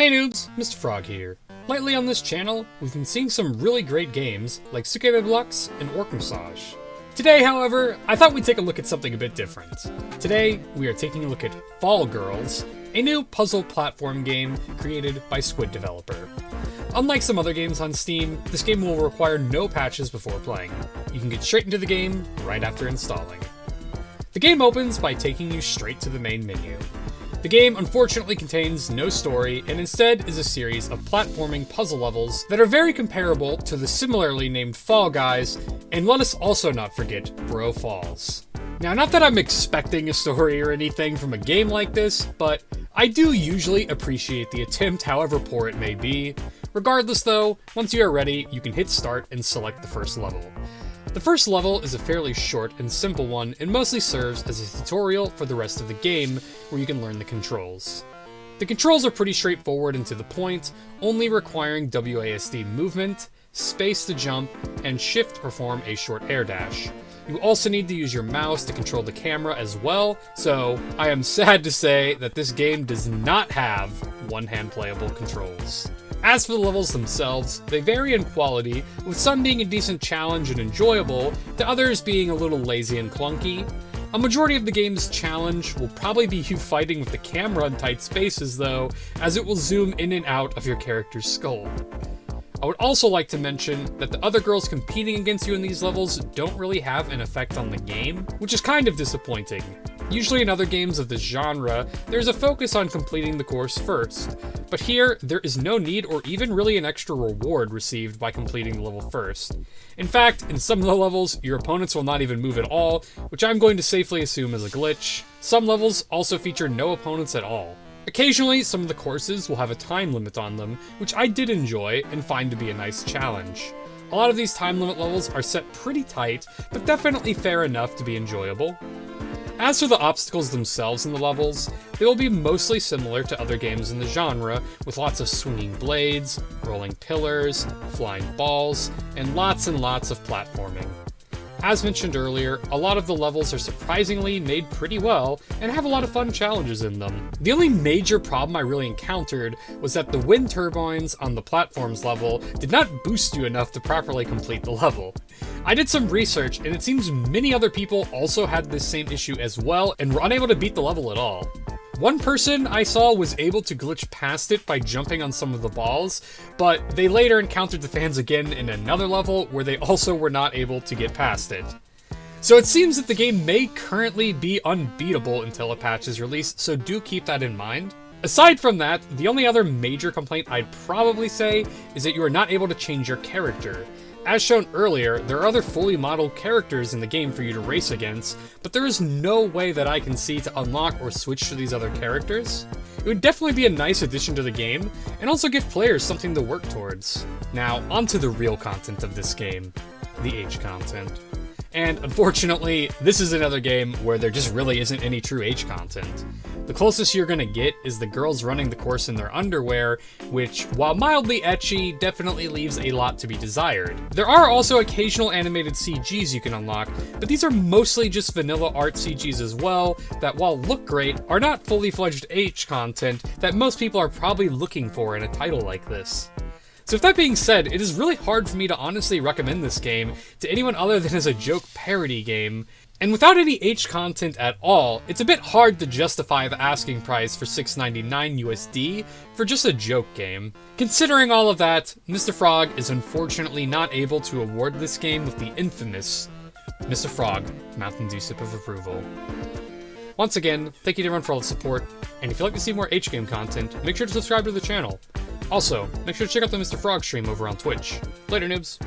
Hey noobs, Mr. Frog here. Lately on this channel, we've been seeing some really great games like Sukebeblux and Orc Massage. Today, however, I thought we'd take a look at something a bit different. Today, we are taking a look at Fall Girls, a new puzzle platform game created by Squid Developer. Unlike some other games on Steam, this game will require no patches before playing. You can get straight into the game right after installing. The game opens by taking you straight to the main menu. The game unfortunately contains no story and instead is a series of platforming puzzle levels that are very comparable to the similarly named Fall Guys, and let us also not forget Bro Falls. Now, not that I'm expecting a story or anything from a game like this, but I do usually appreciate the attempt, however poor it may be. Regardless though, once you are ready, you can hit start and select the first level. The first level is a fairly short and simple one and mostly serves as a tutorial for the rest of the game, where you can learn the controls. The controls are pretty straightforward and to the point, only requiring WASD movement, space to jump, and shift to perform a short air dash. You also need to use your mouse to control the camera as well, so I am sad to say that this game does not have one-hand playable controls. As for the levels themselves, they vary in quality, with some being a decent challenge and enjoyable, to others being a little lazy and clunky. A majority of the game's challenge will probably be you fighting with the camera in tight spaces though, as it will zoom in and out of your character's skull. I would also like to mention that the other girls competing against you in these levels don't really have an effect on the game, which is kind of disappointing. Usually in other games of this genre, there's a focus on completing the course first, but here there is no need or even really an extra reward received by completing the level first. In fact, in some of the levels, your opponents will not even move at all, which I'm going to safely assume is a glitch. Some levels also feature no opponents at all. Occasionally, some of the courses will have a time limit on them, which I did enjoy and find to be a nice challenge. A lot of these time limit levels are set pretty tight, but definitely fair enough to be enjoyable. As for the obstacles themselves in the levels, they will be mostly similar to other games in the genre, with lots of swinging blades, rolling pillars, flying balls, and lots of platforming. As mentioned earlier, a lot of the levels are surprisingly made pretty well and have a lot of fun challenges in them. The only major problem I really encountered was that the wind turbines on the platforms level did not boost you enough to properly complete the level. I did some research and it seems many other people also had this same issue as well and were unable to beat the level at all. One person I saw was able to glitch past it by jumping on some of the balls, but they later encountered the fans again in another level where they also were not able to get past it. So it seems that the game may currently be unbeatable until a patch is released, so do keep that in mind. Aside from that, the only other major complaint I'd probably say is that you are not able to change your character. As shown earlier, there are other fully modeled characters in the game for you to race against, but there is no way that I can see to unlock or switch to these other characters. It would definitely be a nice addition to the game, and also give players something to work towards. Now, onto the real content of this game, the H content. And unfortunately, this is another game where there just really isn't any true H content. The closest you're gonna get is the girls running the course in their underwear, which, while mildly ecchi, definitely leaves a lot to be desired. There are also occasional animated CGs you can unlock, but these are mostly just vanilla art CGs as well, that while look great, are not fully fledged H content that most people are probably looking for in a title like this. So with that being said, it is really hard for me to honestly recommend this game to anyone other than as a joke parody game, and without any H content at all, it's a bit hard to justify the asking price for $6.99 USD for just a joke game. Considering all of that, Mr. Frog is unfortunately not able to award this game with the infamous Mr. Frog Mountain Dew sip of approval. Once again, thank you to everyone for all the support, and if you'd like to see more H game content, make sure to subscribe to the channel. Also, make sure to check out the Mr. Frog stream over on Twitch. Later, noobs.